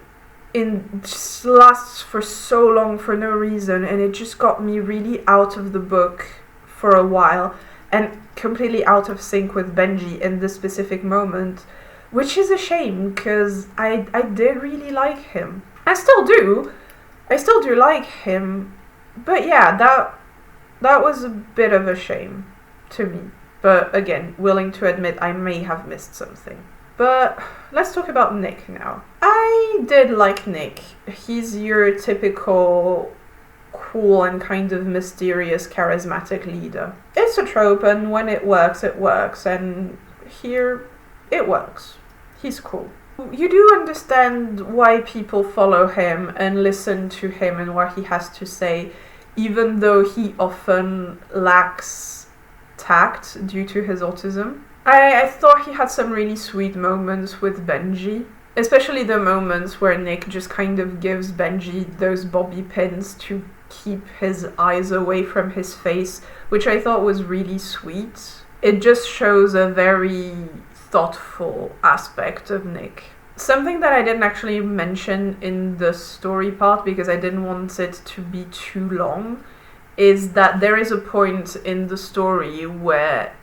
just lasts for so long for no reason, and it just got me really out of the book for a while, and completely out of sync with Benji in this specific moment, which is a shame, because I did really like him. I still do like him, but yeah, that was a bit of a shame to me. But again, willing to admit I may have missed something. But let's talk about Nick now. I did like Nick. He's your typical cool and kind of mysterious, charismatic leader. It's a trope, and when it works, and here it works. He's cool. You do understand why people follow him and listen to him and what he has to say, even though he often lacks tact due to his autism. I thought he had some really sweet moments with Benji, especially the moments where Nick just kind of gives Benji those bobby pins to keep his eyes away from his face, which I thought was really sweet. It just shows a very thoughtful aspect of Nick. Something that I didn't actually mention in the story part because I didn't want it to be too long is that there is a point in the story where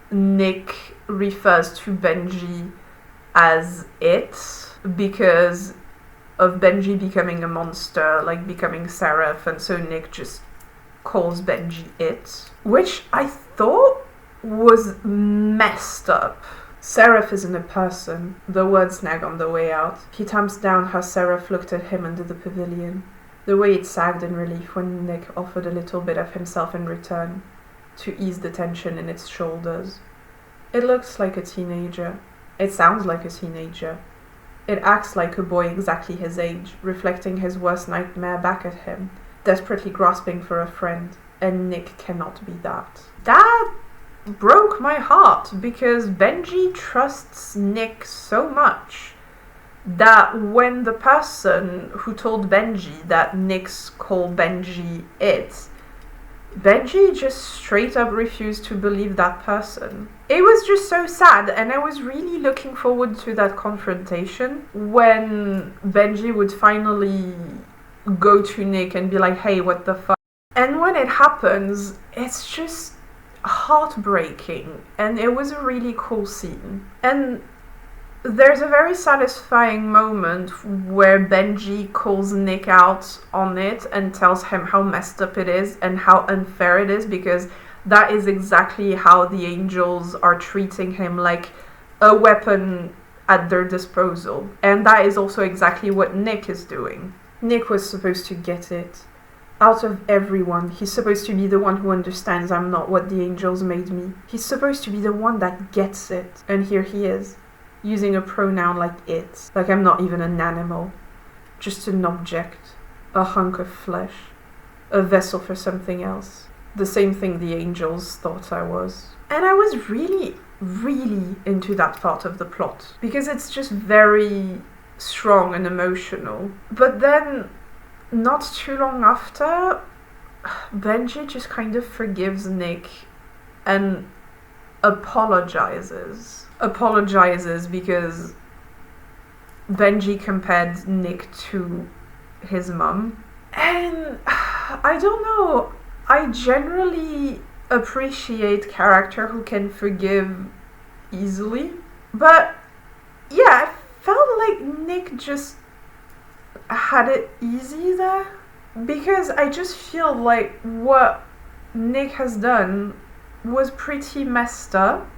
Nick refers to Benji as it because of Benji becoming a monster, like becoming Seraph, and so Nick just calls Benji it, which I thought was messed up. Seraph isn't a person. The word snag on the way out. He tamps down how Seraph looked at him under the pavilion, the way it sagged in relief when Nick offered a little bit of himself in return, to ease the tension in its shoulders. It looks like a teenager. It sounds like a teenager. It acts like a boy exactly his age, reflecting his worst nightmare back at him, desperately grasping for a friend, and Nick cannot be that. That broke my heart because Benji trusts Nick so much that when the person who told Benji that Nick's called Benji it, Benji just straight up refused to believe that person. It was just so sad, and I was really looking forward to that confrontation when Benji would finally go to Nick and be like, hey, what the fuck? And when it happens, it's just heartbreaking, and it was a really cool scene. And there's a very satisfying moment where Benji calls Nick out on it and tells him how messed up it is and how unfair it is, because that is exactly how the angels are treating him, like a weapon at their disposal. And that is also exactly what Nick is doing. Nick was supposed to get it. Out of everyone, he's supposed to be the one who understands I'm not what the angels made me. He's supposed to be the one that gets it. And here he is, using a pronoun like it. Like I'm not even an animal. Just an object. A hunk of flesh. A vessel for something else. The same thing the angels thought I was. And I was really, really into that part of the plot. Because it's just very strong and emotional. But then, not too long after, Benji just kind of forgives Nick and apologizes. Apologizes because Benji compared Nick to his mum. And I don't know, I generally appreciate character who can forgive easily. But yeah, I felt like Nick just had it easy there, because I just feel like what Nick has done was pretty messed up,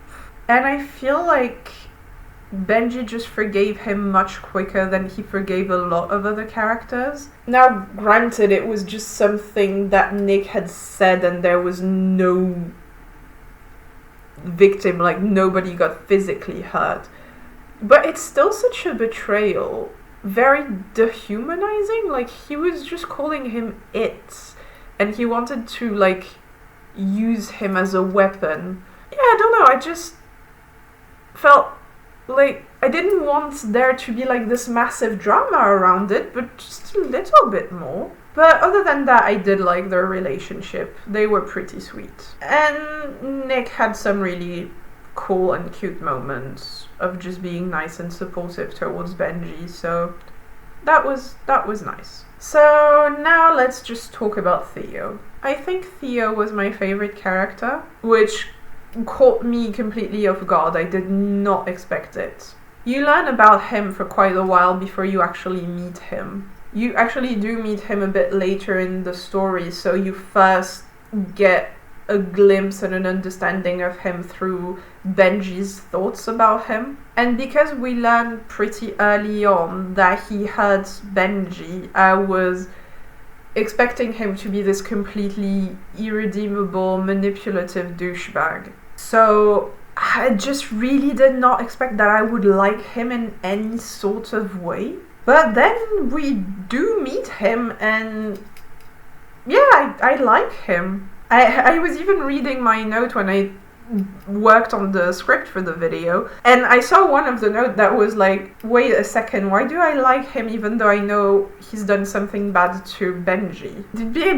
and I feel like Benji just forgave him much quicker than he forgave a lot of other characters. Now, granted, it was just something that Nick had said and there was no victim, like nobody got physically hurt, but it's still such a betrayal. Very dehumanizing. Like, he was just calling him it, and he wanted to like use him as a weapon. Yeah, I don't know, I just felt like I didn't want there to be like this massive drama around it, but just a little bit more. But other than that, I did like their relationship. They were pretty sweet, and Nick had some really cool and cute moments of just being nice and supportive towards Benji, so that was nice. So now let's just talk about Theo. I think Theo was my favorite character, which caught me completely off guard. I did not expect it. You learn about him for quite a while before you actually meet him. You actually do meet him a bit later in the story, so you first get a glimpse and an understanding of him through Benji's thoughts about him. And because we learned pretty early on that he hurt Benji, I was expecting him to be this completely irredeemable, manipulative douchebag. So I just really did not expect that I would like him in any sort of way. But then we do meet him, and yeah, I like him. I was even reading my note when I worked on the script for the video, and I saw one of the notes that was like, wait a second, why do I like him even though I know he's done something bad to Benji?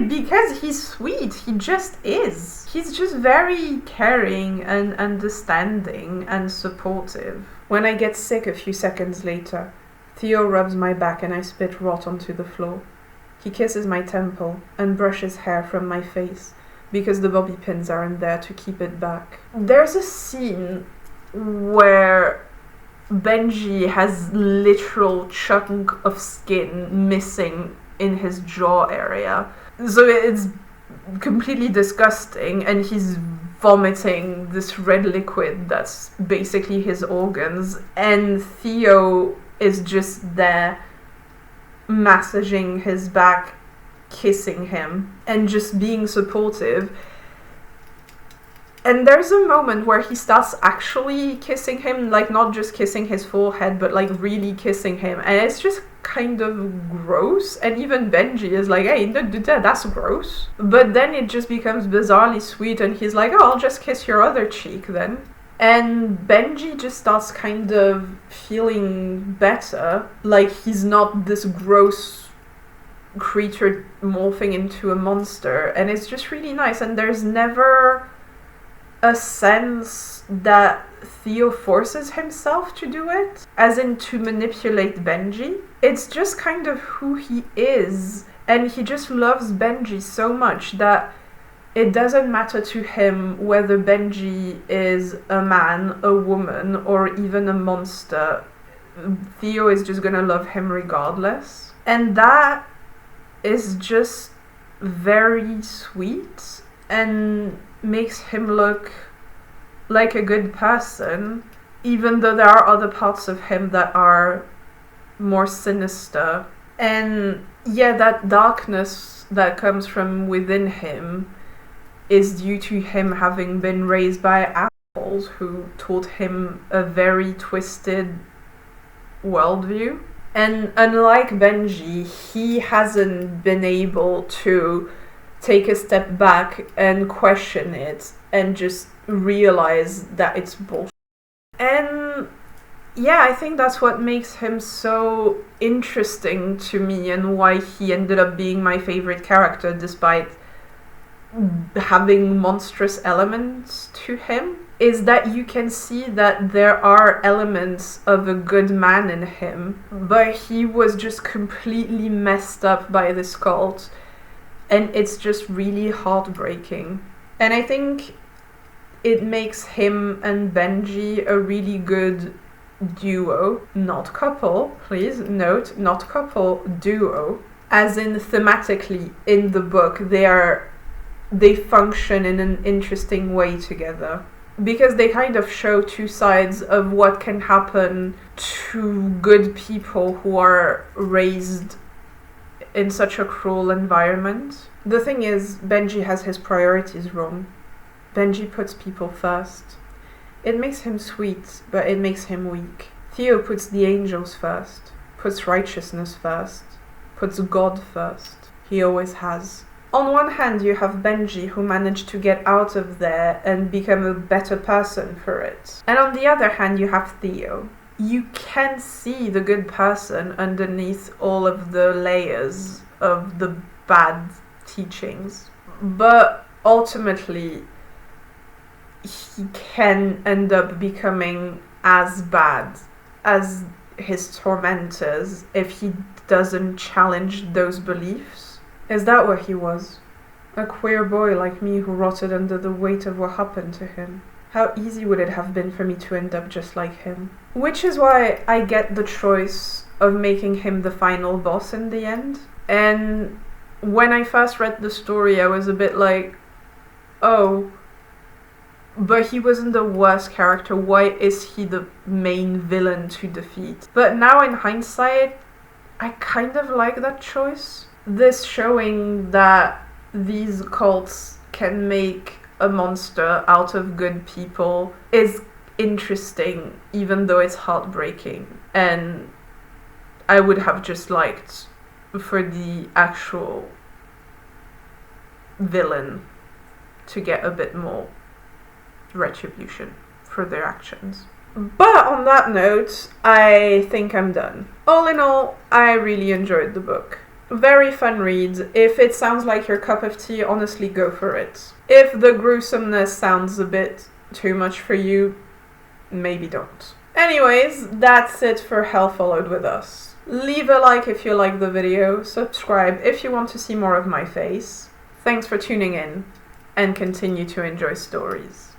Because he's sweet, he just is. He's just very caring and understanding and supportive. When I get sick a few seconds later, Theo rubs my back and I spit rot onto the floor. He kisses my temple and brushes hair from my face, because the bobby pins aren't there to keep it back. There's a scene where Benji has literal chunk of skin missing in his jaw area. So it's completely disgusting, and he's vomiting this red liquid that's basically his organs, and Theo is just there massaging his back, kissing him, and just being supportive. And there's a moment where he starts actually kissing him, like not just kissing his forehead, but like really kissing him. And it's just kind of gross. And even Benji is like, hey, that's gross. But then it just becomes bizarrely sweet and he's like, oh, I'll just kiss your other cheek then. And Benji just starts kind of feeling better. Like he's not this gross creature morphing into a monster. And it's just really nice. And there's never a sense that Theo forces himself to do it, as in to manipulate Benji. It's just kind of who he is, and he just loves Benji so much that it doesn't matter to him whether Benji is a man, a woman, or even a monster. Theo is just gonna love him regardless. And that is just very sweet and makes him look like a good person, even though there are other parts of him that are more sinister. And yeah, that darkness that comes from within him is due to him having been raised by assholes who taught him a very twisted worldview. And unlike Benji, he hasn't been able to take a step back and question it and just realize that it's bullshit. And yeah, I think that's what makes him so interesting to me and why he ended up being my favorite character despite having monstrous elements to him, is that you can see that there are elements of a good man in him, but he was just completely messed up by this cult. And it's just really heartbreaking. And I think it makes him and Benji a really good duo. Not couple, please note, not couple, duo. As in thematically in the book, they function in an interesting way together. Because they kind of show two sides of what can happen to good people who are raised in such a cruel environment. The thing is, Benji has his priorities wrong. Benji puts people first. It makes him sweet, but it makes him weak. Theo puts the angels first, puts righteousness first, puts God first. He always has. On one hand, you have Benji, who managed to get out of there and become a better person for it. And on the other hand, you have Theo. You can see the good person underneath all of the layers of the bad teachings. But ultimately, he can end up becoming as bad as his tormentors if he doesn't challenge those beliefs. Is that what he was? A queer boy like me who rotted under the weight of what happened to him. How easy would it have been for me to end up just like him? Which is why I get the choice of making him the final boss in the end. And when I first read the story, I was a bit like, oh, but he wasn't the worst character. Why is he the main villain to defeat? But now in hindsight, I kind of like that choice. This showing that these cults can make a monster out of good people is interesting, even though it's heartbreaking. And I would have just liked for the actual villain to get a bit more retribution for their actions. But on that note, I think I'm done. All in all, I really enjoyed the book. Very fun read. If it sounds like your cup of tea, honestly go for it. If the gruesomeness sounds a bit too much for you, maybe don't. Anyways, that's it for Hell Followed With Us. Leave a like if you like the video, subscribe if you want to see more of my face. Thanks for tuning in, and continue to enjoy stories.